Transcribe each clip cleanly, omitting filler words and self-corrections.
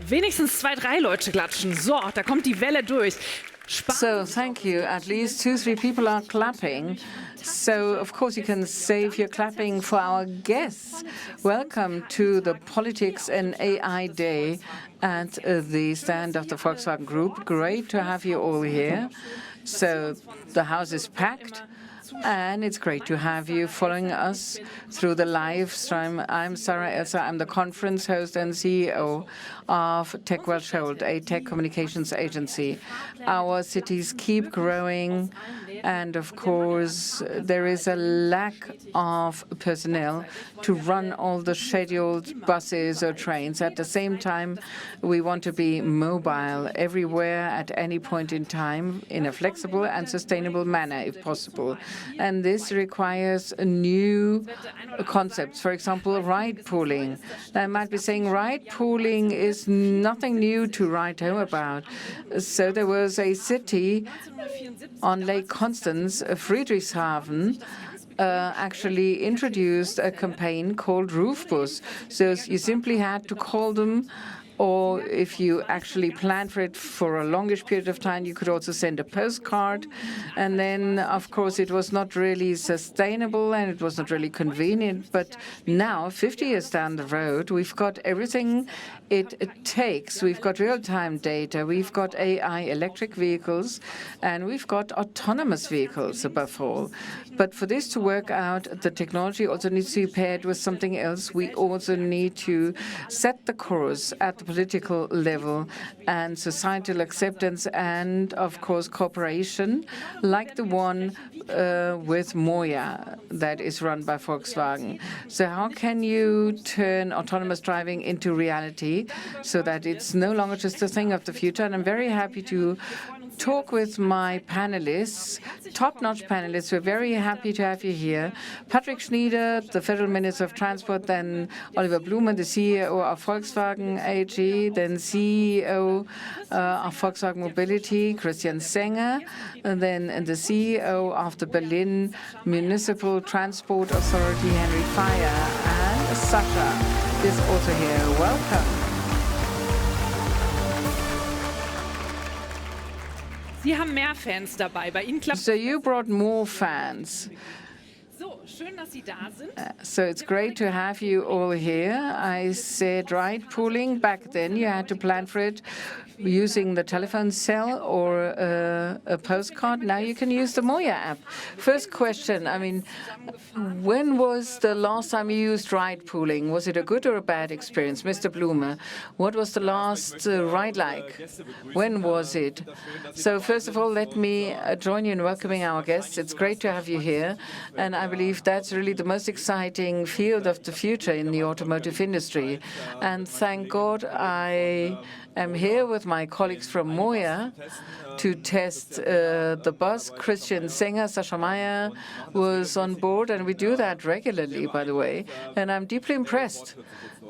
Wenigstens 2, 3 Leute klatschen. So, da kommt die Welle durch. So, thank you. At least 2, 3 people are clapping. So, of course, you can save your clapping for our guests. Welcome to the Politics and AI Day at the stand of the Volkswagen Group. Great to have you all here. So, the house is packed. And it's great to have you following us through the live stream. I'm Sarah Elsa. I'm the conference host and CEO of TechWelshhold, a tech communications agency. Our cities keep growing, and of course, there is a lack of personnel to run all the scheduled buses or trains. At the same time, we want to be mobile everywhere at any point in time in a flexible and sustainable manner, if possible. And this requires new concepts. For example, ride pooling. Now, I might be saying ride pooling is nothing new to write home about. So there was a city on Lake Constance, Friedrichshafen, actually introduced a campaign called Roofbus. So you simply had to call them, or if you actually planned for it for a longish period of time, you could also send a postcard. And then, of course, it was not really sustainable and it was not really convenient. But now, 50 years down the road, we've got everything it takes. We've got real-time data, we've got AI electric vehicles, and we've got autonomous vehicles above all. But for this to work out, the technology also needs to be paired with something else. We also need to set the course at the political level and societal acceptance and, of course, cooperation, like the one with MOIA that is run by Volkswagen. So how can you turn autonomous driving into reality so that it's no longer just a thing of the future? And I'm very happy to talk with my panelists, top-notch panelists. We're very happy to have you here. Patrick Schnieder, the Federal Minister of Transport, then Oliver Blume, the CEO of Volkswagen AG, then CEO of Volkswagen Mobility, Christian Senger, and then the CEO of the Berlin Municipal Transport Authority, Henry Fire, and Sasha is also here. Welcome. Sie haben mehr Fans dabei. Bei Ihnen klappt. So you brought more fans. So, schön, dass Sie da sind. So it's great to have you all here. I said ride pooling. Back then, you had to plan for it using the telephone cell or a postcard. Now you can use the MOIA app. First question, I mean, when was the last time you used ride pooling? Was it a good or a bad experience? Mr. Blume, what was the last ride like? When was it? So first of all, let me join you in welcoming our guests. It's great to have you here. And I believe that's really the most exciting field of the future in the automotive industry. And thank God I am here with my colleagues from MOIA to test the bus. Christian Senger, Sascha Meyer was on board, and we do that regularly, by the way. And I'm deeply impressed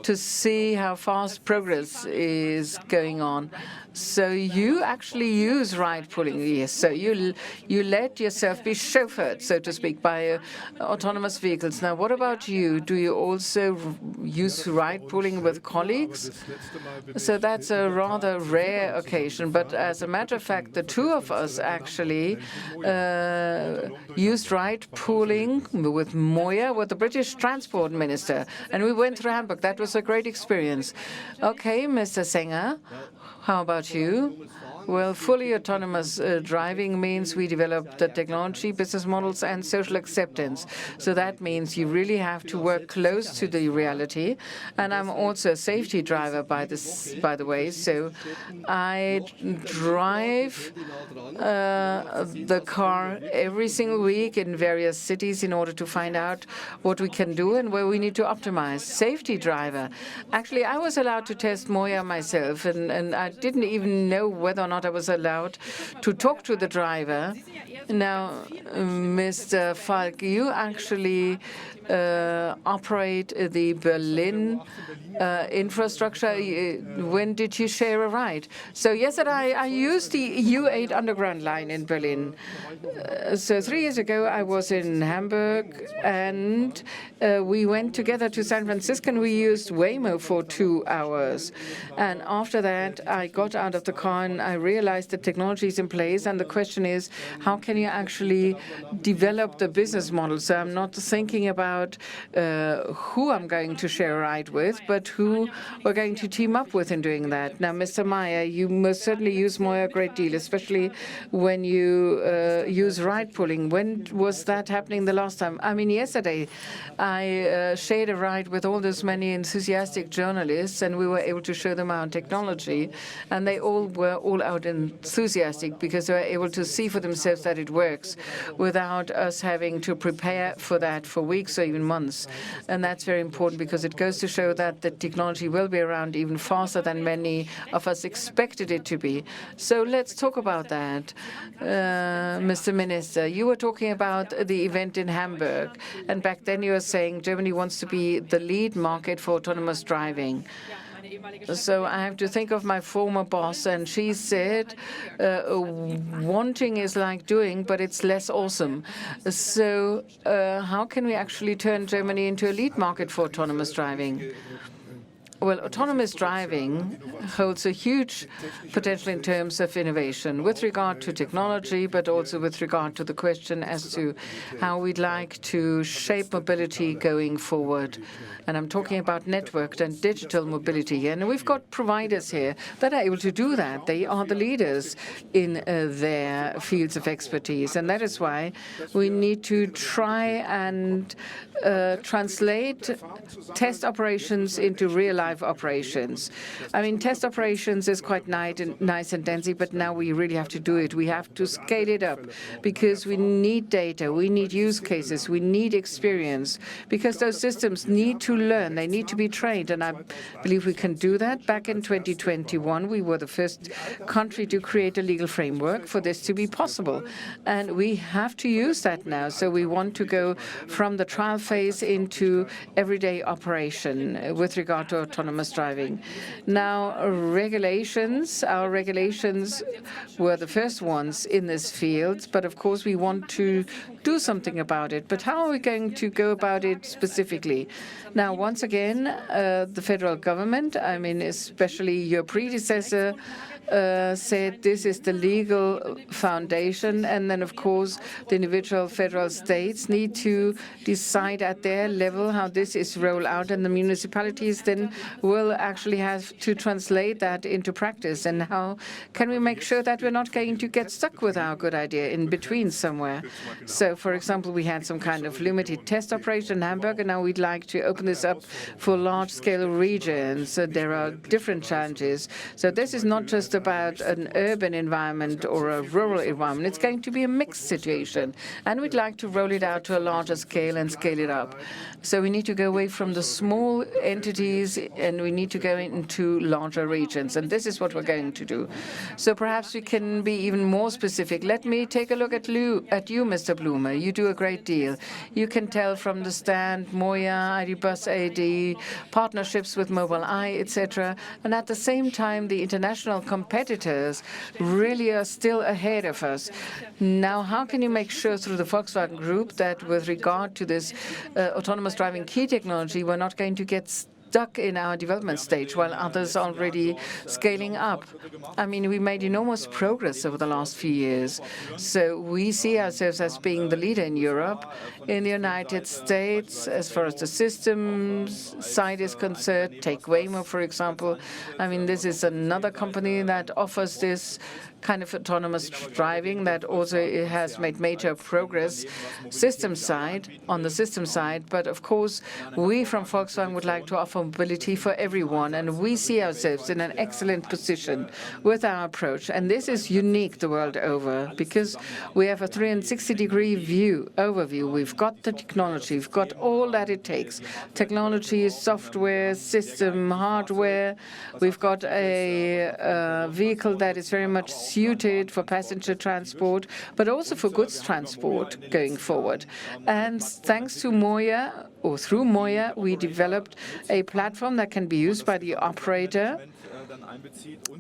to see how fast progress is going on. So you actually use ride pooling, yes. So you let yourself be chauffeured, so to speak, by autonomous vehicles. Now, what about you? Do you also use ride pooling with colleagues? So that's a rather rare occasion. But as a matter of fact, the two of us actually used ride pooling with MOIA, with the British Transport Minister. And we went through Hamburg. That was a great experience. Okay, Mr. Senger, how about you? Well, fully autonomous driving means we develop the technology, business models, and social acceptance. So that means you really have to work close to the reality. And I'm also a safety driver, by the way. So I drive the car every single week in various cities in order to find out what we can do and where we need to optimize. Safety driver. Actually, I was allowed to test MOIA myself, and I didn't even know whether or not I was allowed to talk to the driver. Now, Mr. Falk, you actually operate the Berlin infrastructure. When did you share a ride? So yesterday I used the U8 Underground line in Berlin. So 3 years ago I was in Hamburg, and we went together to San Francisco, and we used Waymo for 2 hours. And after that I got out of the car and I realized the technology is in place, and the question is, how can you actually develop the business model? So I'm not thinking about who I'm going to share a ride with, but who we're going to team up with in doing that. Now, Mr. MOIA, you most certainly use MOIA a great deal, especially when you use ride pooling. When was that happening the last time? I mean, yesterday I shared a ride with all those many enthusiastic journalists, and we were able to show them our technology, and they all were all out enthusiastic because they were able to see for themselves that it works without us having to prepare for that for weeks or even months. And that's very important because it goes to show that the technology will be around even faster than many of us expected it to be. So let's talk about that. Mr. Minister, you were talking about the event in Hamburg, and back then you were saying Germany wants to be the lead market for autonomous driving. So I have to think of my former boss, and she said, wanting is like doing, but it's less awesome. So how can we actually turn Germany into a lead market for autonomous driving? Well, autonomous driving holds a huge potential in terms of innovation with regard to technology, but also with regard to the question as to how we'd like to shape mobility going forward. And I'm talking about networked and digital mobility. And we've got providers here that are able to do that. They are the leaders in their fields of expertise. And that is why we need to try and translate test operations into real-life operations. I mean, test operations is quite nice and dandy, but now we really have to do it. We have to scale it up because we need data, we need use cases, we need experience, because those systems need to learn, they need to be trained, and I believe we can do that. Back in 2021, we were the first country to create a legal framework for this to be possible, and we have to use that now. So we want to go from the trial phase into everyday operation with regard to autonomous driving. Now, regulations, our regulations were the first ones in this field, but of course we want to do something about it. But how are we going to go about it specifically? Now, once again, the federal government, I mean, especially your predecessor, said this is the legal foundation, and then of course the individual federal states need to decide at their level how this is rolled out, and the municipalities then will actually have to translate that into practice. And how can we make sure that we're not going to get stuck with our good idea in between somewhere? So, for example, we had some kind of limited test operation in Hamburg, and now we'd like to open this up for large-scale regions. So there are different challenges. So this is not just about an urban environment or a rural environment. It's going to be a mixed situation, and we'd like to roll it out to a larger scale and scale it up. So we need to go away from the small entities, and we need to go into larger regions, and this is what we're going to do. So perhaps we can be even more specific. Let me take a look at you, Mr. Blume. You do a great deal. You can tell from the stand, MOIA, ID Bus AD, partnerships with Mobileye, etc. And at the same time, the international competitors really are still ahead of us. Now, how can you make sure through the Volkswagen Group that with regard to this autonomous driving key technology, we're not going to get stuck in our development stage while others are already scaling up? I mean, we made enormous progress over the last few years. So we see ourselves as being the leader in Europe. In the United States, as far as the systems side is concerned, take Waymo, for example. I mean, this is another company that offers this kind of autonomous driving that also has made major progress on the system side. But of course, we from Volkswagen would like to offer for mobility for everyone. And we see ourselves in an excellent position with our approach. And this is unique the world over because we have a 360-degree overview. We've got the technology. We've got all that it takes. Technology, software, system, hardware. We've got a vehicle that is very much suited for passenger transport, but also for goods transport going forward. And thanks to MOIA, or through MOIA, we developed a platform that can be used by the operator,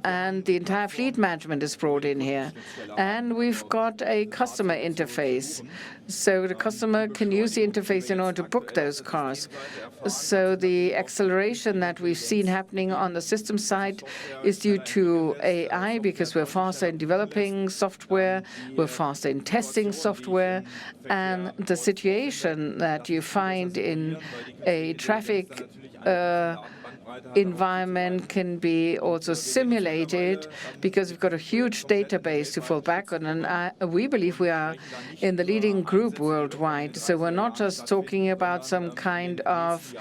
and the entire fleet management is brought in here. And we've got a customer interface. So the customer can use the interface in order to book those cars. So the acceleration that we've seen happening on the system side is due to AI, because we're faster in developing software, we're faster in testing software, and the situation that you find in a traffic environment can be also simulated because we've got a huge database to fall back on. And we believe we are in the leading group worldwide. So we're not just talking about some kind of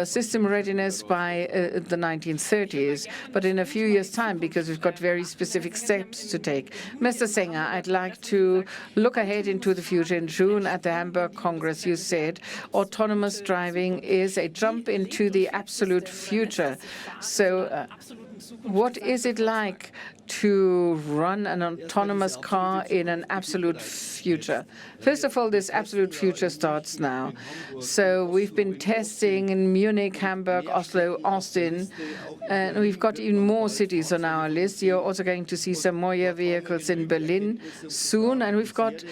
system readiness by the 1930s, but in a few years' time, because we've got very specific steps to take. Mr. Sänger, I'd like to look ahead into the future. In June at the Hamburg Congress, you said autonomous driving is a jump into the absolute future. So what is it like to run an autonomous car in an absolute future? First of all, this absolute future starts now. So we've been testing in Munich, Hamburg, Oslo, Austin, and we've got even more cities on our list. You're also going to see some MOIA vehicles in Berlin soon, and we've got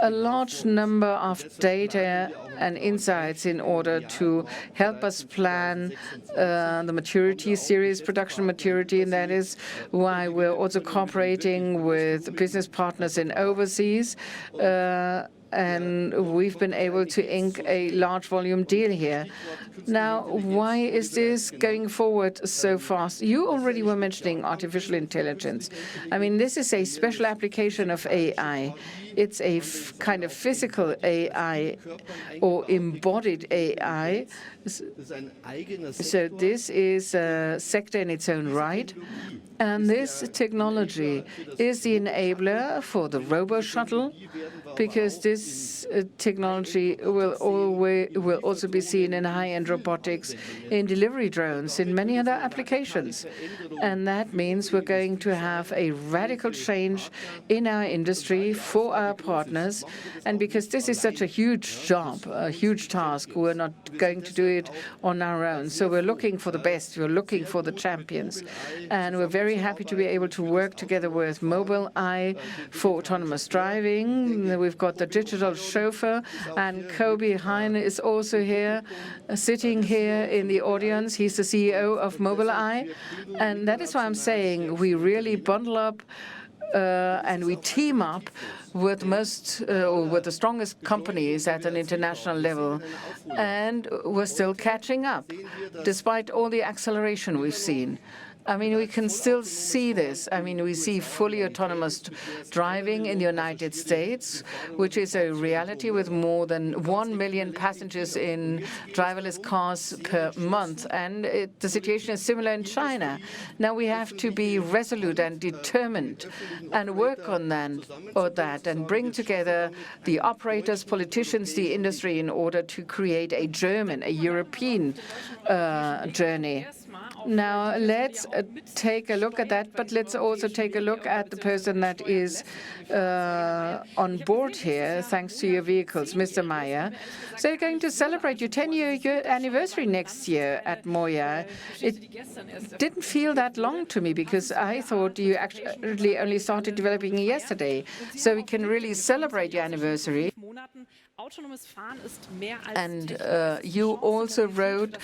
a large number of data and insights in order to help us plan the maturity, series production maturity, and that is why we're also cooperating with business partners in overseas. And we've been able to ink a large volume deal here. Now, why is this going forward so fast? You already were mentioning artificial intelligence. I mean, this is a special application of AI. It's a kind of physical AI or embodied AI. So this is a sector in its own right. And this technology is the enabler for the robo-shuttle, because this technology will also be seen in high-end robotics, in delivery drones, in many other applications. And that means we're going to have a radical change in our industry for our partners. And because this is such a huge job, a huge task, we're not going to do it on our own. So we're looking for the best. We're looking for the champions. And we're very happy to be able to work together with Mobileye for autonomous driving. We've got the digital chauffeur, and Kobi Hein is also here, sitting here in the audience. He's the CEO of Mobileye. And that is why I'm saying we really bundle up and we team up with with the strongest companies at an international level, and we're still catching up, despite all the acceleration we've seen. I mean, we can still see this. I mean, we see fully autonomous driving in the United States, which is a reality with more than 1 million passengers in driverless cars per month. And the situation is similar in China. Now we have to be resolute and determined and work on that and bring together the operators, politicians, the industry in order to create a European journey. Now, let's take a look at that, but let's also take a look at the person that is on board here, thanks to your vehicles, Mr. Meyer. So you're going to celebrate your 10-year anniversary next year at MOIA. It didn't feel that long to me, because I thought you actually only started developing yesterday. So we can really celebrate your anniversary. And you also wrote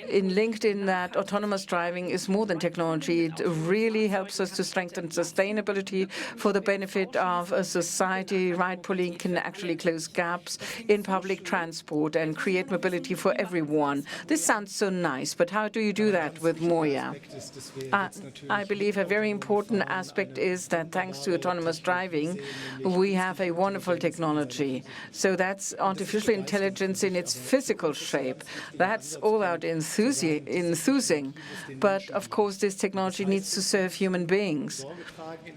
in LinkedIn that autonomous driving is more than technology. It really helps us to strengthen sustainability for the benefit of a society. Ride-pooling can actually close gaps in public transport and create mobility for everyone. This sounds so nice, but how do you do that with MOIA? I believe a very important aspect is that thanks to autonomous driving, we have a wonderful technology. So that's artificial intelligence in its physical shape. That's all out enthusing. But of course, this technology needs to serve human beings,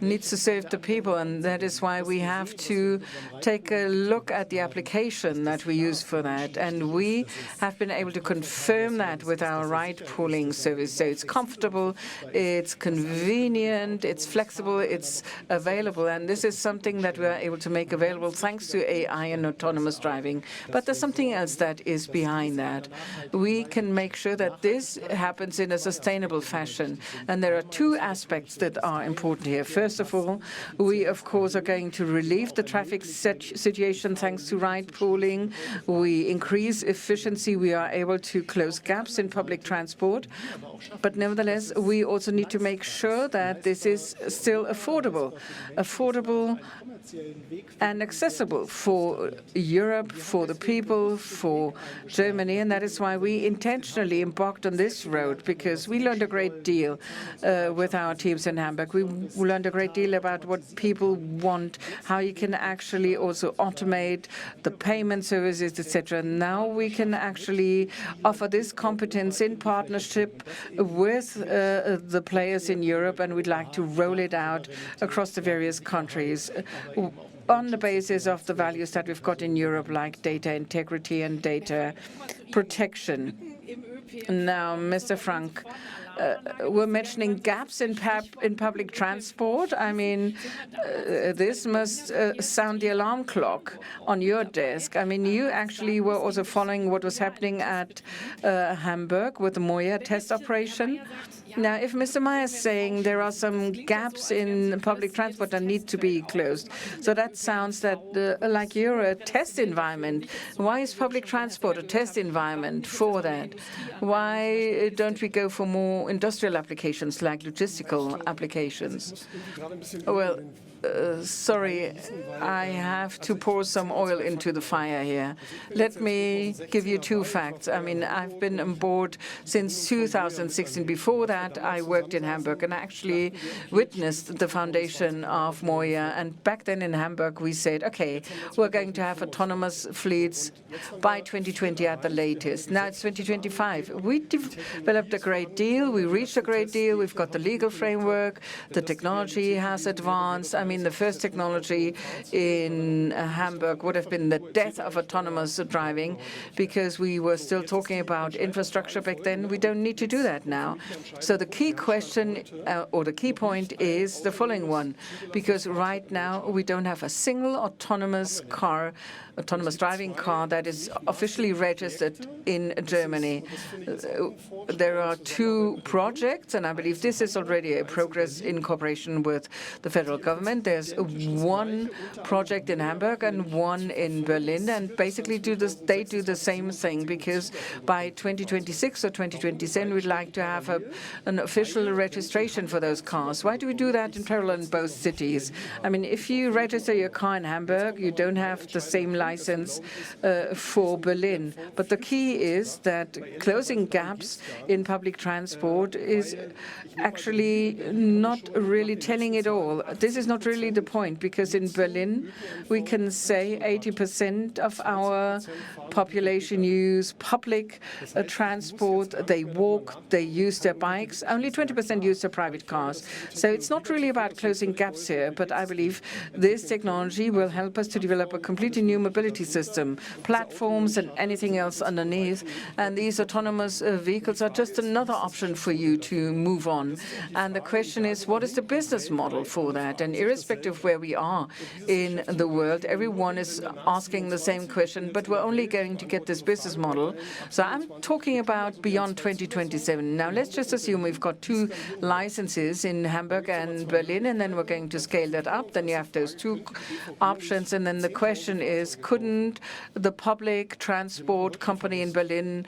needs to serve the people, and that is why we have to take a look at the application that we use for that. And we have been able to confirm that with our ride-pooling service. So it's comfortable, it's convenient, it's flexible, it's available. And this is something that we are able to make available thanks to AI and autonomous driving. But there's something else that is behind that. We can make sure that this happens in a sustainable fashion. And there are two aspects that are important here. First of all, we, of course, are going to relieve the traffic situation thanks to ride-pooling. We increase efficiency. We are able to close gaps in public transport. But nevertheless, we also need to make sure that this is still affordable and accessible for Europe, for the people, for Germany. And that is why we intentionally embarked on this road, because we learned a great deal with our teams in Hamburg. We learned a great deal about what people want, how you can actually also automate the payment services, etc. Now we can actually offer this competence in partnership with the players in Europe, and we'd like to roll it out across the various countries on the basis of the values that we've got in Europe, like data integrity and data protection. Now, Mr. Frank, we're mentioning gaps in public transport. I mean, this must sound the alarm clock on your desk. I mean, you actually were also following what was happening at Hamburg with the MOIA test operation. Now, if Mr. MOIA is saying there are some gaps in public transport that need to be closed, so that sounds like you're a test environment. Why is public transport a test environment for that? Why don't we go for more industrial applications like logistical applications? Well, sorry, I have to pour some oil into the fire here. Let me give you two facts. I mean, I've been on board since 2016. Before that, I worked in Hamburg and actually witnessed the foundation of MOIA. And back then in Hamburg, we said, okay, we're going to have autonomous fleets by 2020 at the latest. Now it's 2025. We developed a great deal. We reached a great deal. We've got the legal framework. The technology has advanced. I mean, the first technology in Hamburg would have been the death of autonomous driving, because we were still talking about infrastructure back then. We don't need to do that now. So the key question or the key point is the following one, because right now we don't have a single autonomous driving car that is officially registered in Germany. There are two projects, and I believe this is already a progress in cooperation with the federal government. There's one project in Hamburg and one in Berlin, and basically they do the same thing, because by 2026 or 2027 we'd like to have an official registration for those cars. Why do we do that in parallel in both cities? I mean, if you register your car in Hamburg, you don't have the same license for Berlin. But the key is that closing gaps in public transport is actually not really telling it all. This is not really the point, because in Berlin we can say 80% of our population use public transport. They walk, they use their bikes. Only 20% use their private cars. So it's not really about closing gaps here, but I believe this technology will help us to develop a completely new mobility system, platforms and anything else underneath. And these autonomous vehicles are just another option for you to move on. And the question is, what is the business model for that? And irrespective of where we are in the world, everyone is asking the same question, but we're only going to get this business model. So I'm talking about beyond 2027. Now, let's just assume we've got two licenses in Hamburg and Berlin, and then we're going to scale that up. Then you have those two options. And then the question is, couldn't the public transport company in Berlin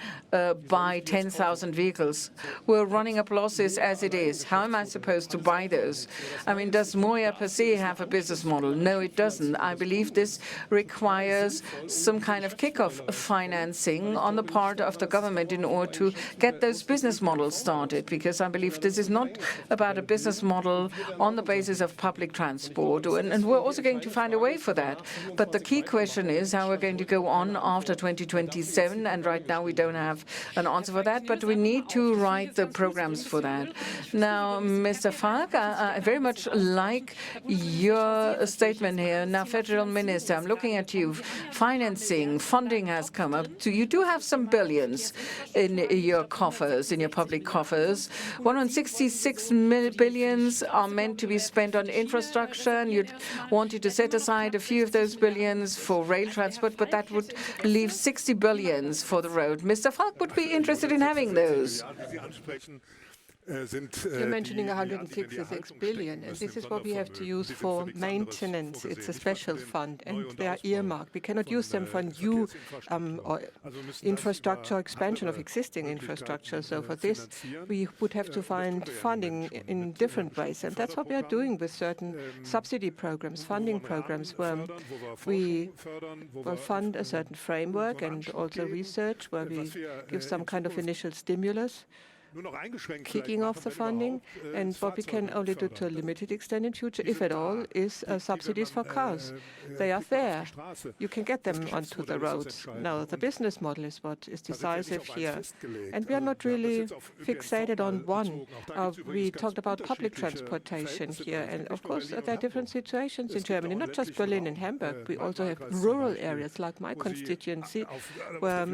buy 10,000 vehicles? We're you're running up losses as it is. How am I supposed to buy those? I mean, does MOIA per se have a business model? No, it doesn't. I believe this requires some kind of kickoff financing on the part of the government in order to get those business models started, because I believe this is not about a business model on the basis of public transport, and we're also going to find a way for that. But the key question is how we're going to go on after 2027, and right now we don't have an answer for that, but we need to write the programs for that. Now, Mr. Falk, I very much like your statement here. Now, Federal Minister, I'm looking at you. Financing, funding has come up. You do have some billions in your coffers, in your public coffers. 166 billions are meant to be spent on infrastructure, and you wanted to set aside a few of those billions for rail transport, but that would leave 60 billions for the road. Mr. Falk would be interested in having those. You're mentioning 166 billion, and this is what we have to use for maintenance. It's a special fund, and they are earmarked. We cannot use them for new or infrastructure expansion of existing infrastructure. So for this, we would have to find funding in different ways, and that's what we are doing with certain subsidy programs, funding programs, where we will fund a certain framework and also research, where we give some kind of initial stimulus, kicking off the funding, and what we can only do to a limited extent in future, if at all, is subsidies for cars. They are there. You can get them onto the roads. Now, the business model is what is decisive here. And we are not really fixated on one. We talked about public transportation here. And of course, there are different situations in Germany, not just Berlin and Hamburg. We also have rural areas like my constituency, where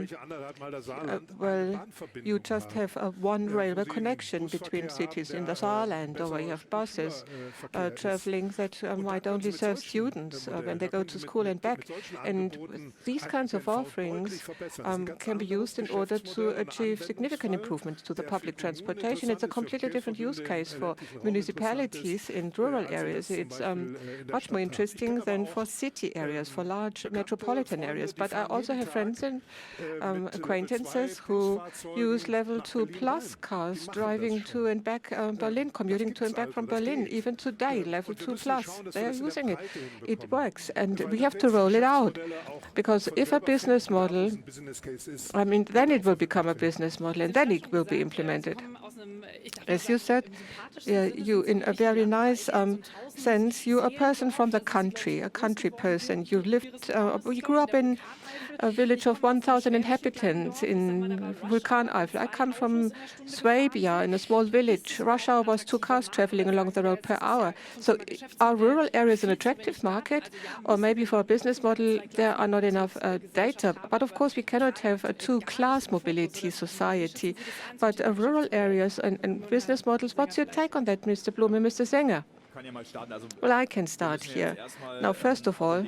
you just have one railway connection between cities in the Saarland, or where you have buses traveling that might only serve students when they go to school and back. And these kinds of offerings can be used in order to achieve significant improvements to the public transportation. It's a completely different use case for municipalities in rural areas. It's much more interesting than for city areas, for large metropolitan areas. But I also have friends and acquaintances who use level 2+ cars driving to and back Berlin, commuting to and back from Berlin. Even today, level 2+, they are using it. It works, and we have to roll it out, because if a business model, I mean, then it will become a business model, and then it will be implemented. As you said, you, in a very nice sense, you're a person from the country, a country person. You grew up in a village of 1,000 inhabitants in Vulkaneifel. I come from Swabia, in a small village. Rush hour was 2 cars traveling along the road per hour. So are rural areas an attractive market? Or maybe for a business model, there are not enough data. But of course, we cannot have a 2-class mobility society. But rural areas and business models, what's your take on that, Mr. Blum and Mr. Sänger? Well, I can start here. Now, first of all,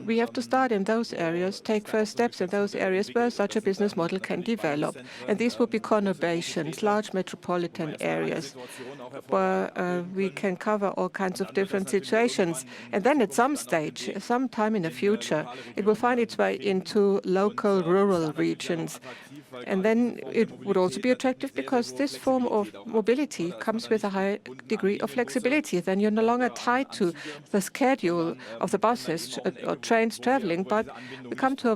we have to start in those areas, take first steps in those areas where such a business model can develop. And these would be conurbations, large metropolitan areas, where we can cover all kinds of different situations. And then at some stage, sometime in the future, it will find its way into local rural regions. And then it would also be attractive because this form of mobility comes with a high degree of flexibility. Then you're no longer tied to the schedule of the buses or trains traveling, but we come to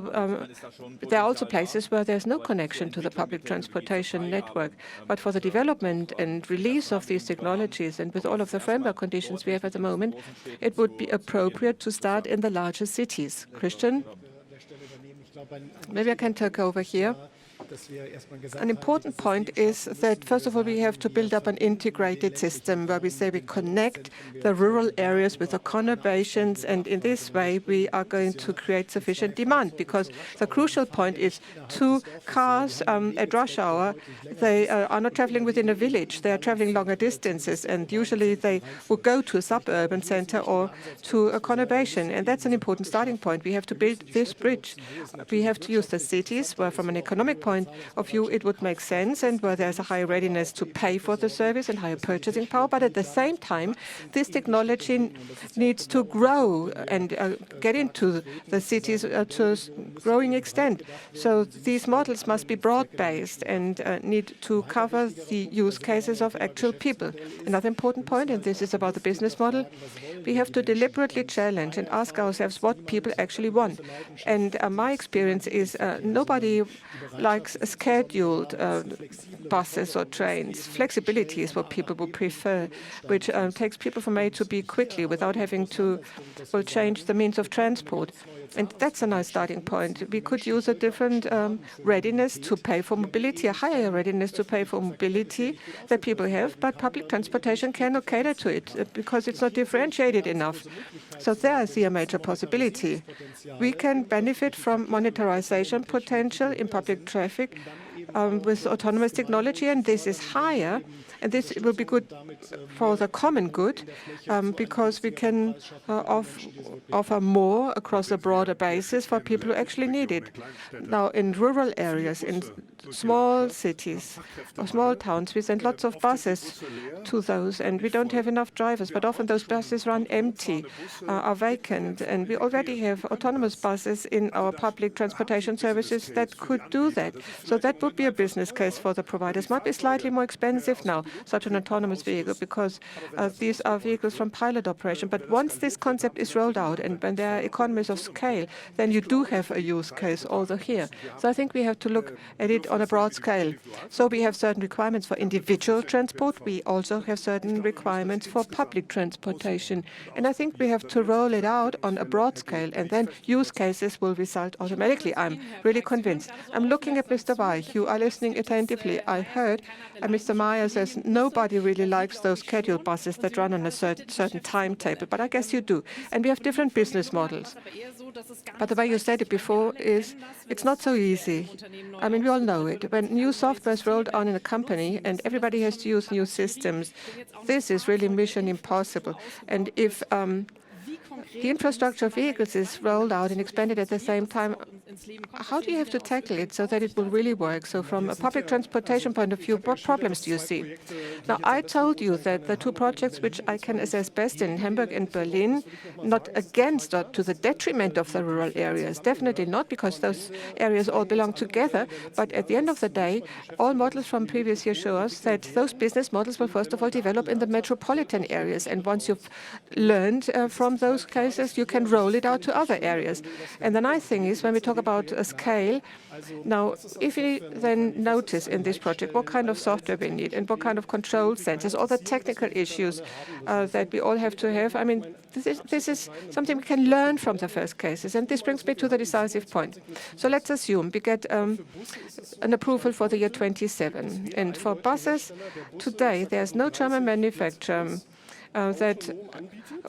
there are also places where there's no connection to the public transportation network. But for the development and release of these technologies, and with all of the framework conditions we have at the moment, it would be appropriate to start in the larger cities. Christian? Maybe I can take over here. An important point is that, first of all, we have to build up an integrated system where we say we connect the rural areas with the conurbations, and in this way we are going to create sufficient demand, because the crucial point is 2 cars at rush hour, they are not traveling within a village, they are traveling longer distances, and usually they will go to a suburban center or to a conurbation, and that's an important starting point. We have to build this bridge. We have to use the cities where, from an economic point point of view, it would make sense, and where there's a higher readiness to pay for the service and higher purchasing power. But at the same time, this technology needs to grow and get into the cities to a growing extent. So these models must be broad-based and need to cover the use cases of actual people. Another important point, and this is about the business model, we have to deliberately challenge and ask ourselves what people actually want. And my experience is nobody likes scheduled buses or trains. Flexibility is what people would prefer, which takes people from A to B quickly without having to change the means of transport. And that's a nice starting point. We could use a different readiness to pay for mobility, a higher readiness to pay for mobility that people have, but public transportation cannot cater to it because it's not differentiated enough. So there I see a major possibility. We can benefit from monetarization potential in public traffic with autonomous technology, and this is higher. And this will be good for the common good because we can offer more across a broader basis for people who actually need it. Now, in rural areas, in small cities or small towns, we send lots of buses to those, and we don't have enough drivers. But often those buses run empty, are vacant, and we already have autonomous buses in our public transportation services that could do that. So that would be a business case for the providers. Might be slightly more expensive now, such an autonomous vehicle, because these are vehicles from pilot operation. But once this concept is rolled out and when there are economies of scale, then you do have a use case also here. So I think we have to look at it on a broad scale. So we have certain requirements for individual transport. We also have certain requirements for public transportation. And I think we have to roll it out on a broad scale, and then use cases will result automatically. I'm really convinced. I'm looking at Mr. Weich. You are listening attentively. I heard Mr. MOIA says nobody really likes those scheduled buses that run on a certain timetable, but I guess you do. And we have different business models. But the way you said it before is it's not so easy. I mean, we all know it. When new software is rolled on in a company and everybody has to use new systems, this is really mission impossible. And if the infrastructure of vehicles is rolled out and expanded at the same time, how do you have to tackle it so that it will really work? So from a public transportation point of view, what problems do you see? Now, I told you that the two projects which I can assess best in Hamburg and Berlin, not against or to the detriment of the rural areas, definitely not, because those areas all belong together. But at the end of the day, all models from previous years show us that those business models will first of all develop in the metropolitan areas. And once you've learned from those cases, you can roll it out to other areas. And the nice thing is when we talk about a scale, now if you then notice in this project what kind of software we need and what kind of control sensors, all the technical issues that we all have to have, I mean, this is something we can learn from the first cases. And this brings me to the decisive point. So let's assume we get an approval for the year 27. And for buses, today there's no German manufacturer that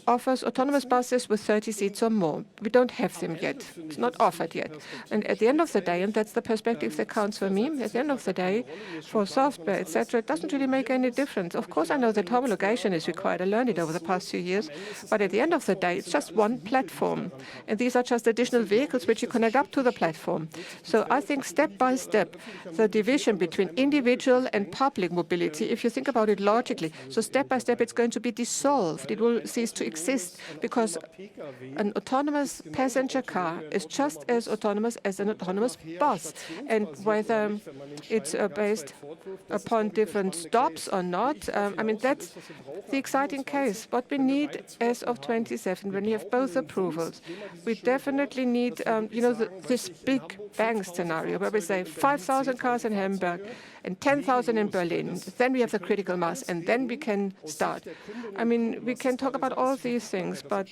offers autonomous buses with 30 seats or more. We don't have them yet. It's not offered yet. And at the end of the day, and that's the perspective that counts for me, at the end of the day, for software, etc., it doesn't really make any difference. Of course, I know that homologation is required. I learned it over the past few years. But at the end of the day, it's just one platform. And these are just additional vehicles which you connect up to the platform. So I think step by step, the division between individual and public mobility, if you think about it logically, so step by step, it's going to be dissolved. It will cease to exist because an autonomous passenger car is just as autonomous as an autonomous bus. And whether it's based upon different stops or not, I mean, that's the exciting case. What we need as of 27, when we have both approvals, we definitely need, this big bang scenario where we say 5,000 cars in Hamburg and 10,000 in Berlin. Then we have the critical mass, and then we can start. I mean, we can talk about all these things, but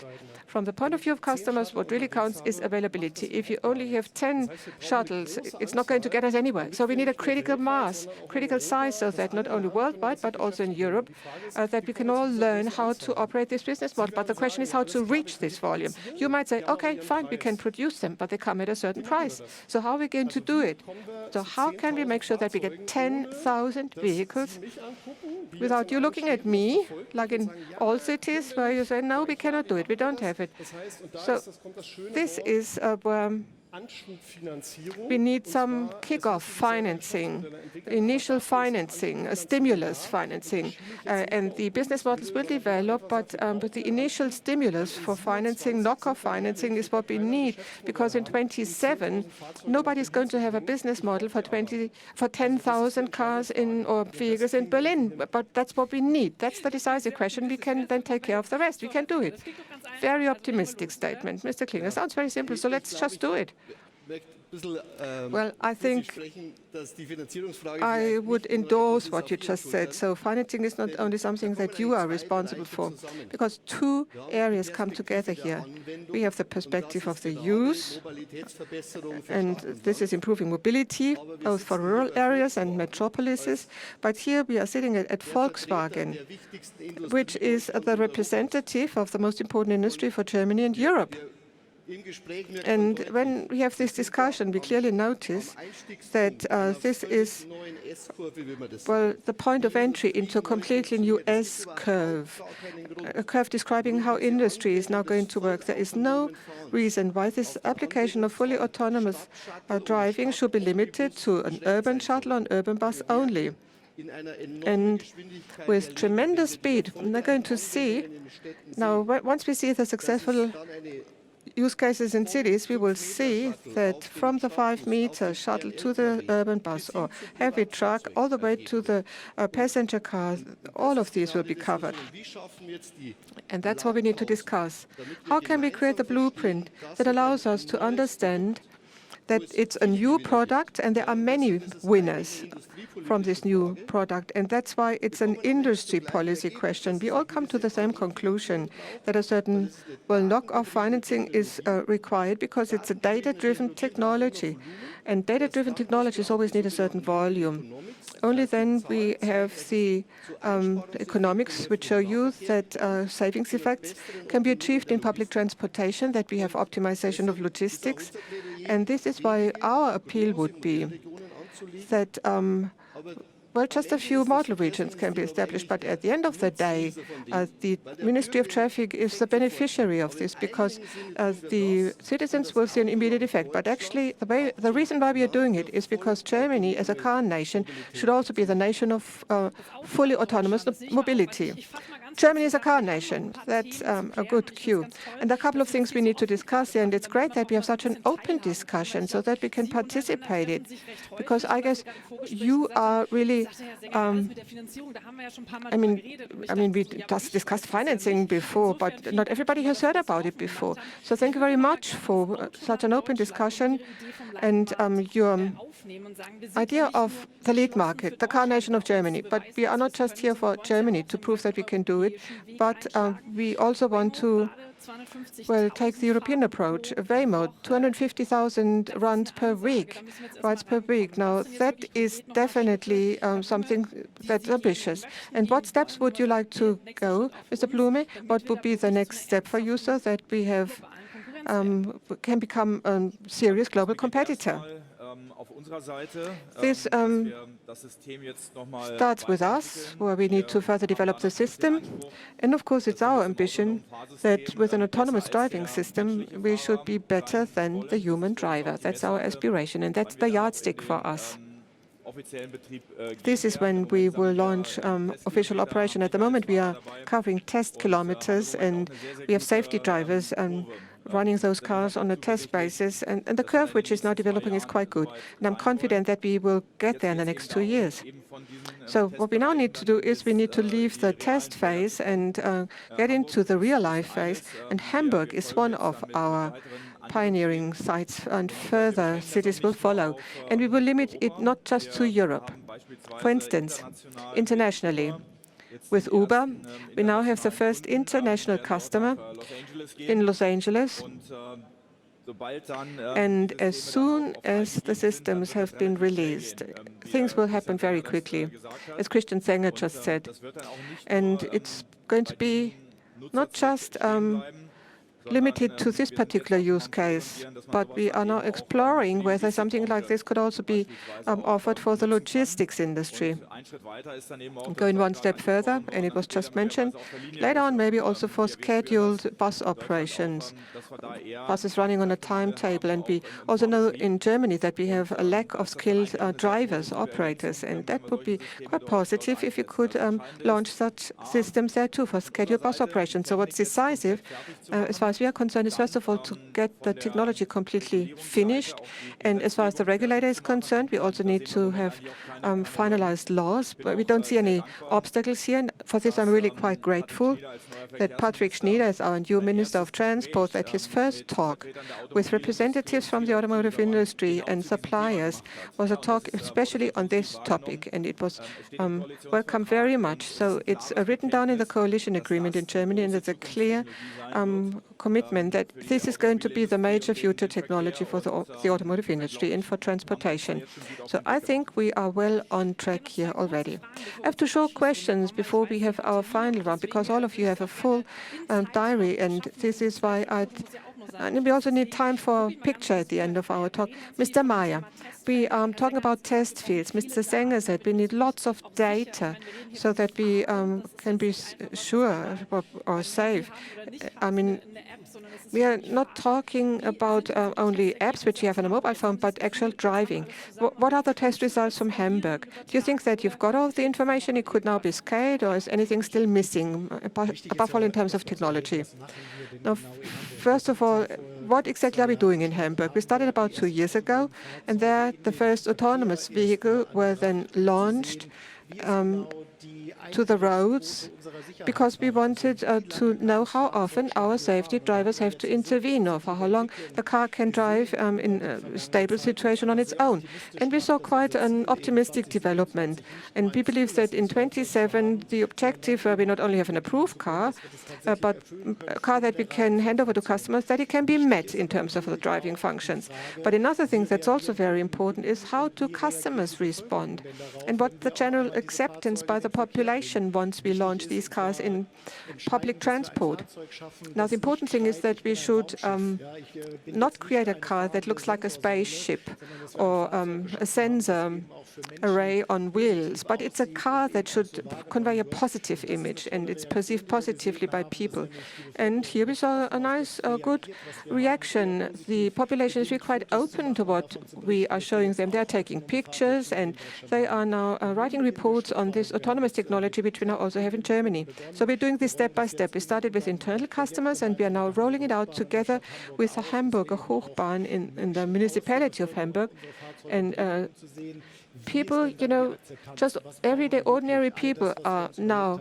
from the point of view of customers, what really counts is availability. If you only have 10 shuttles, it's not going to get us anywhere. So we need a critical mass, critical size, so that not only worldwide, but also in Europe, that we can all learn how to operate this business model. But the question is how to reach this volume. You might say, okay, fine, we can produce them, but they come at a certain price. So how are we going to do it? So how can we make sure that we get 10,000 vehicles without you looking at me, like in all cities where you say, no, we cannot do it, we don't have it. So this is where We need some kick-off financing, initial financing, stimulus financing, and the business models will develop, but the initial stimulus for financing, knock-off financing, is what we need, because in 27, nobody's going to have a business model for 10,000 cars or vehicles in Berlin, but that's what we need. That's the decisive question. We can then take care of the rest. We can do it. Very optimistic statement, Mr. Klinger. Sounds very simple, so let's just do it. Well, I think I would endorse what you just said. So financing is not only something that you are responsible for, because two areas come together here. We have the perspective of the use, and this is improving mobility, both for rural areas and metropolises. But here we are sitting at Volkswagen, which is the representative of the most important industry for Germany and Europe. And when we have this discussion, we clearly notice that this is, well, the point of entry into a completely new S-curve, a curve describing how industry is now going to work. There is no reason why this application of fully autonomous driving should be limited to an urban shuttle or an urban bus only. And with tremendous speed, we're going to see, now once we see the successful use cases in cities, we will see that from the 5-meter shuttle to the urban bus or heavy truck, all the way to the passenger car, all of these will be covered. And that's what we need to discuss. How can we create a blueprint that allows us to understand that it's a new product and there are many winners from this new product, and that's why it's an industry policy question. We all come to the same conclusion that a certain, well, knock-off financing is required because it's a data-driven technology, and data-driven technologies always need a certain volume. Only then we have the economics which show you that savings effects can be achieved in public transportation, that we have optimization of logistics. And this is why our appeal would be that, well, just a few model regions can be established, but at the end of the day, the Ministry of Traffic is the beneficiary of this, because the citizens will see an immediate effect. But actually, the reason why we are doing it is because Germany, as a car nation, should also be the nation of fully autonomous mobility. Germany is a car nation. That's a good cue. And a couple of things we need to discuss here, and it's great that we have such an open discussion so that we can participate in it. Because I guess you are really, I mean, we just discussed financing before, but not everybody has heard about it before. So thank you very much for such an open discussion and your idea of the lead market, the car nation of Germany. But we are not just here for Germany to prove that we can do it, but we also want to, well, take the European approach. Waymo, 250,000 rides per week. Now, that is definitely something that's ambitious. And what steps would you like to go, Mr. Blume? What would be the next step for you so that we have can become a serious global competitor? This starts with us, where we need to further develop the system. And of course, it's our ambition that with an autonomous driving system, we should be better than the human driver. That's our aspiration, and that's the yardstick for us. This is when we will launch official operation. At the moment, we are covering test kilometers, and we have safety drivers running those cars on a test basis. And the curve which is now developing is quite good. And I'm confident that we will get there in the next 2 years. So what we now need to do is we need to leave the test phase and get into the real-life phase. And Hamburg is one of our pioneering sites, and further cities will follow. And we will limit it not just to Europe. For instance, internationally, with Uber, we now have the first international customer in Los Angeles. And as soon as the systems have been released, things will happen very quickly, as Christian Sanger just said. And it's going to be not just limited to this particular use case, but we are now exploring whether something like this could also be offered for the logistics industry. Going one step further, and it was just mentioned, later on maybe also for scheduled bus operations, buses running on a timetable. And we also know in Germany that we have a lack of skilled drivers, operators, and that would be quite positive if you could launch such systems there too for scheduled bus operations. So what's decisive, as far as we are concerned, is first of all to get the technology completely finished. And as far as the regulator is concerned, we also need to have finalized laws. But we don't see any obstacles here. And for this, I'm really quite grateful that Patrick Schnieder, as our new Minister of Transport, at his first talk with representatives from the automotive industry and suppliers was a talk especially on this topic, and it was welcomed very much. So it's written down in the coalition agreement in Germany, and it's a clear commitment that this is going to be the major future technology for the automotive industry and for transportation. So I think we are well on track here already. I have two short questions before we have our final round, because all of you have a full diary, and this is why and we also need time for a picture at the end of our talk. Mr. Meyer, we are talking about test fields. Mr. Sanger said we need lots of data so that we can be sure or safe. I mean, we are not talking about only apps which you have on a mobile phone, but actual driving. What are the test results from Hamburg? Do you think that you've got all the information, it could now be scaled, or is anything still missing, above all in terms of technology? Now, first of all, what exactly are we doing in Hamburg? We started about 2 years ago, and there the first autonomous vehicle were then launched to the roads because we wanted to know how often our safety drivers have to intervene, or for how long the car can drive in a stable situation on its own. And we saw quite an optimistic development. And we believe that in 27, the objective where we not only have an approved car, but a car that we can hand over to customers, that it can be met in terms of the driving functions. But another thing that's also very important is how do customers respond, and what the general acceptance by the population once we launch these cars in public transport. Now, the important thing is that we should not create a car that looks like a spaceship or a sensor array on wheels, but it's a car that should convey a positive image, and it's perceived positively by people. And here we saw a nice, good reaction. The population is really quite open to what we are showing them. They're taking pictures, and they are now writing reports on this autonomous technology, which we now also have in Germany. So we're doing this step by step. We started with internal customers, and we are now rolling it out together with the Hamburger Hochbahn in the municipality of Hamburg. And people, you know, just everyday ordinary people are now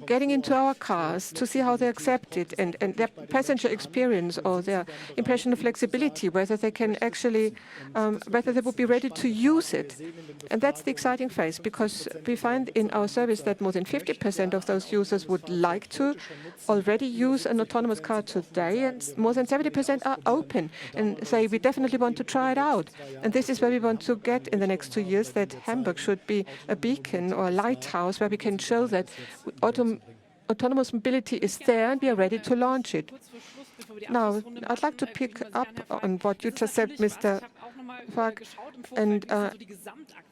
getting into our cars to see how they accept it, and their passenger experience or their impression of flexibility, whether they can actually, whether they would be ready to use it. And that's the exciting phase, because we find in our service that more than 50% of those users would like to already use an autonomous car today, and more than 70% are open and say, we definitely want to try it out. And this is where we want to get in the next 2 years, that Hamburg should be a beacon or a lighthouse where we can show that autonomous mobility is there and we are ready to launch it. Now, I'd like to pick up on what you just said, Mr. Falk. And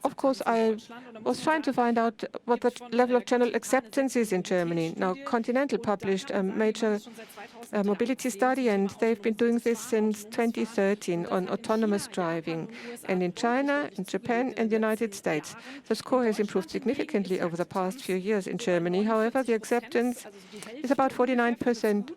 of course, I was trying to find out what the level of general acceptance is in Germany. Now, Continental published a major mobility study, and they've been doing this since 2013 on autonomous driving. And in China, in Japan, and the United States, the score has improved significantly over the past few years. In Germany, however, the acceptance is about 49%.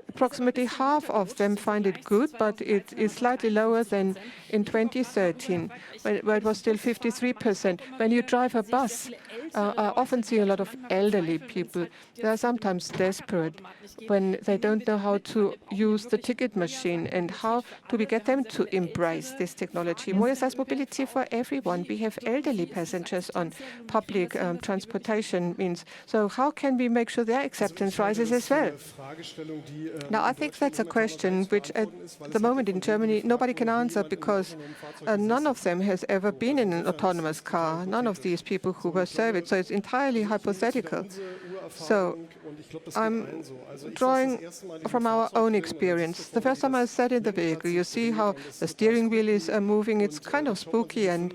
Approximately half of them find it good, but it is slightly lower than in 2013, where it was still 53%. When you drive a bus, I often see a lot of elderly people. They are sometimes desperate when they don't know how to use the ticket machine. And how do we get them to embrace this technology? MOIA says mobility for everyone. We have elderly passengers on public transportation means. So how can we make sure their acceptance rises as well? Now, I think that's a question which at the moment in Germany nobody can answer, because none of them has ever been in an autonomous car, none of these people who were surveyed. So it's entirely hypothetical. So I'm drawing from our own experience. The first time I sat in the vehicle, you see how the steering wheel is moving. It's kind of spooky, and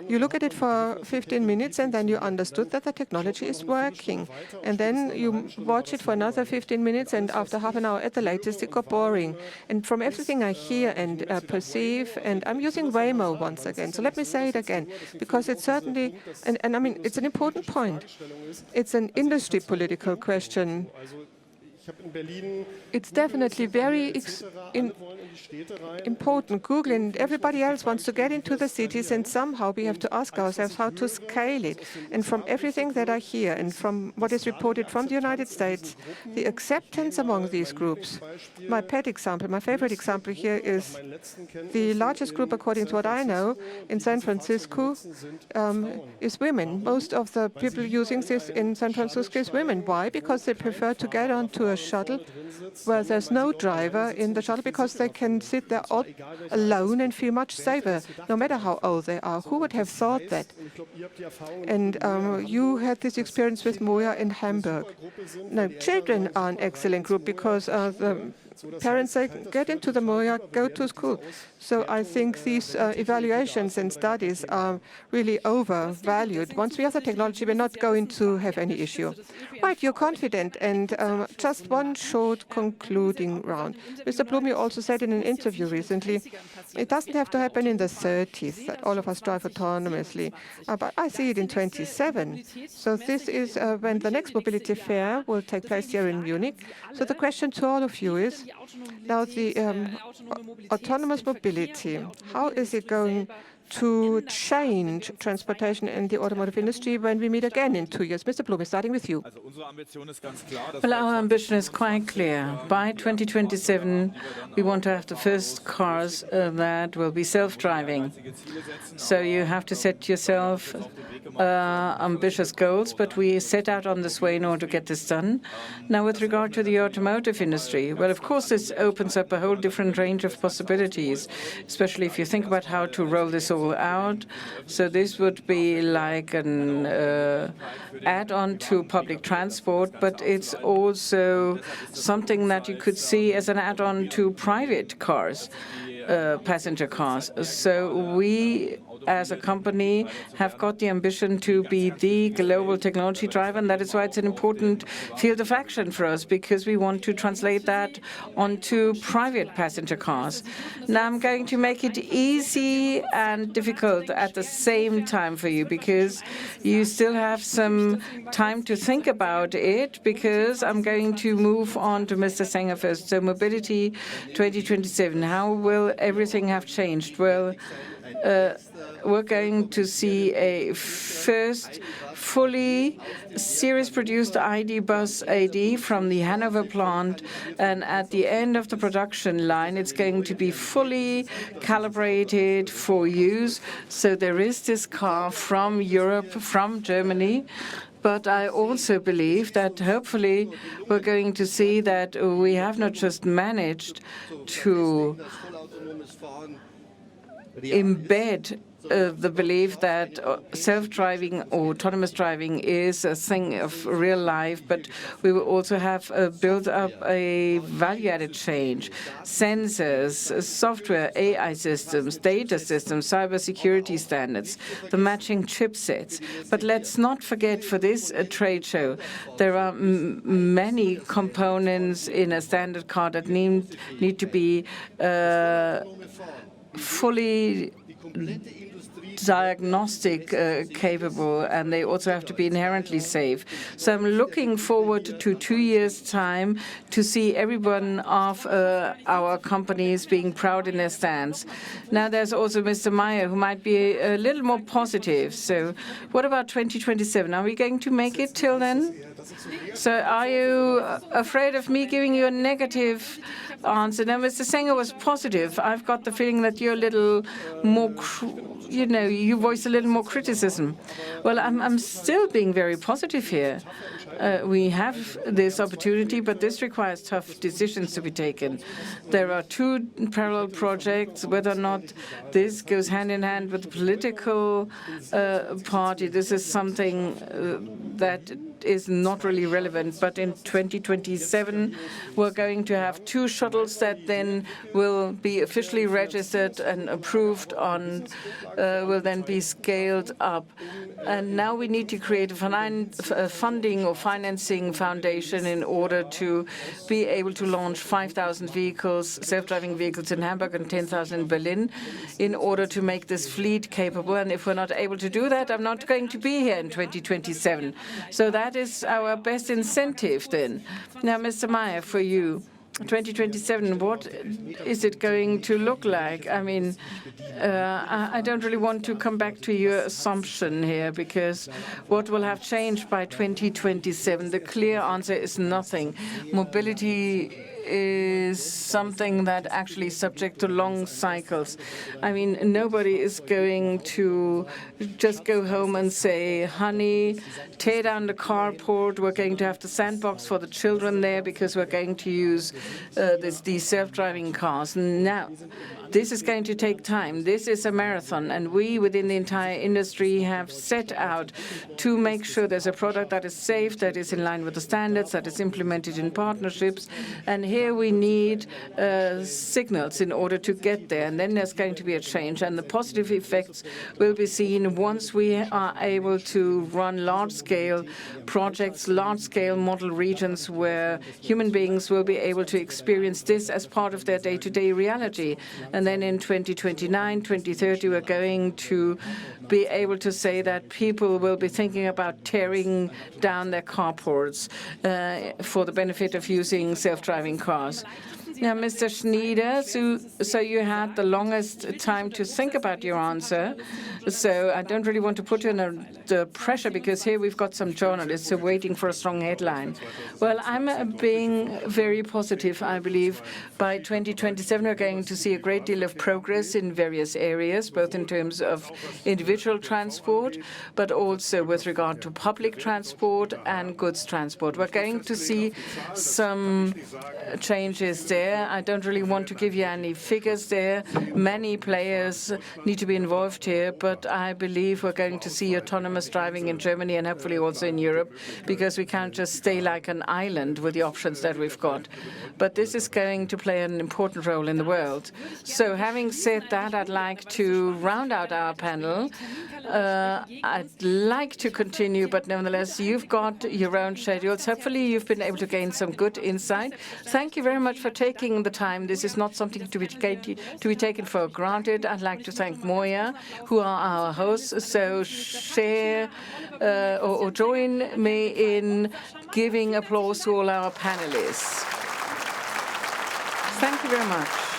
you look at it for 15 minutes, and then you understood that the technology is working. And then you watch it for another 15 minutes, and after half an hour at the latest, it got boring. And from everything I hear and perceive, and I'm using Waymo once again, so let me say it again, because it's certainly, and I mean, it's an important point. It's an industry political question. It's definitely very important. Google and everybody else wants to get into the cities, and somehow we have to ask ourselves how to scale it. And from everything that I hear and from what is reported from the United States, the acceptance among these groups. My pet example, my favorite example here is the largest group, according to what I know, in San Francisco is women. Most of the people using this in San Francisco is women. Why? Because they prefer to get onto a shuttle where there's no driver in the shuttle, because they can sit there all alone and feel much safer, no matter how old they are. Who would have thought that? And you had this experience with MOIA in Hamburg. Now, children are an excellent group because the parents say, get into the MOIA, go to school. So I think these evaluations and studies are really overvalued. Once we have the technology, we're not going to have any issue. Right, you're confident. And just one short concluding round. Mr. Blum, you also said in an interview recently, it doesn't have to happen in the 30s that all of us drive autonomously. But I see it in 27. So this is when the next mobility fair will take place here in Munich. So the question to all of you is, now the autonomous mobility, how is it going to change transportation in the automotive industry when we meet again in 2 years? Mr. Blum, starting with you. Well, our ambition is quite clear. By 2027, we want to have the first cars that will be self-driving. So you have to set yourself ambitious goals, but we set out on this way in order to get this done. Now, with regard to the automotive industry, well, of course, this opens up a whole different range of possibilities, especially if you think about how to roll this all out. So this would be like an add-on to public transport, but it's also something that you could see as an add-on to private cars, passenger cars. So we, as a company, have got the ambition to be the global technology driver, and that is why it's an important field of action for us, because we want to translate that onto private passenger cars. Now, I'm going to make it easy and difficult at the same time for you, because you still have some time to think about it, because I'm going to move on to Mr. Sanger first. So mobility 2027, how will everything have changed? Well, we're going to see a first fully series-produced ID bus AD from the Hanover plant, and at the end of the production line, it's going to be fully calibrated for use. So there is this car from Europe, from Germany. But I also believe that hopefully we're going to see that we have not just managed to embed the belief that self-driving or autonomous driving is a thing of real life, but we will also have built up a value-added change, sensors, software, AI systems, data systems, cybersecurity standards, the matching chipsets. But let's not forget, for this trade show, there are many components in a standard car that need to be fully diagnostic capable, and they also have to be inherently safe. So I'm looking forward to 2 years' time to see every one of our companies being proud in their stance. Now, there's also Mr. Meyer, who might be a little more positive. So what about 2027? Are we going to make it till then? So are you afraid of me giving you a negative answer? Now, Mr. Sanger was positive. I've got the feeling that you're a little more, you voice a little more criticism. Well, I'm still being very positive here. We have this opportunity, but this requires tough decisions to be taken. There are 2 parallel projects. Whether or not this goes hand in hand with the political party, this is something that is not really relevant. But in 2027, we're going to have 2 shuttles that then will be officially registered and approved on, will then be scaled up. And now we need to create a funding or financing foundation in order to be able to launch 5,000 vehicles, self-driving vehicles in Hamburg and 10,000 in Berlin, in order to make this fleet capable. And if we're not able to do that, I'm not going to be here in 2027. So that is our best incentive then. Now, Mr. MOIA, for you, 2027, what is it going to look like? I mean, I don't really want to come back to your assumption here, because what will have changed by 2027? The clear answer is nothing. Mobility is something that actually is subject to long cycles. I mean, nobody is going to just go home and say, honey, tear down the carport. We're going to have the sandbox for the children there because we're going to use these self-driving cars. Now, this is going to take time. This is a marathon, and we within the entire industry have set out to make sure there's a product that is safe, that is in line with the standards, that is implemented in partnerships. And here we need signals in order to get there. And then there's going to be a change. And the positive effects will be seen once we are able to run large-scale projects, large-scale model regions where human beings will be able to experience this as part of their day-to-day reality. And then in 2029, 2030, we're going to be able to say that people will be thinking about tearing down their carports for the benefit of using self-driving cars. Now, Mr. Schneider, so you had the longest time to think about your answer. So I don't really want to put you under the pressure, because here we've got some journalists who are waiting for a strong headline. Well, I'm being very positive. I believe by 2027 we're going to see a great deal of progress in various areas, both in terms of individual transport, but also with regard to public transport and goods transport. We're going to see some changes there. I don't really want to give you any figures there. Many players need to be involved here, but I believe we're going to see autonomous driving in Germany and hopefully also in Europe, because we can't just stay like an island with the options that we've got. But this is going to play an important role in the world. So having said that, I'd like to round out our panel. I'd like to continue, but nevertheless, you've got your own schedules. Hopefully, you've been able to gain some good insight. Thank you very much for taking the time. This is not something to be taken for granted. I'd like to thank MOIA, who are our hosts. So share or join me in giving applause to all our panelists. Thank you very much.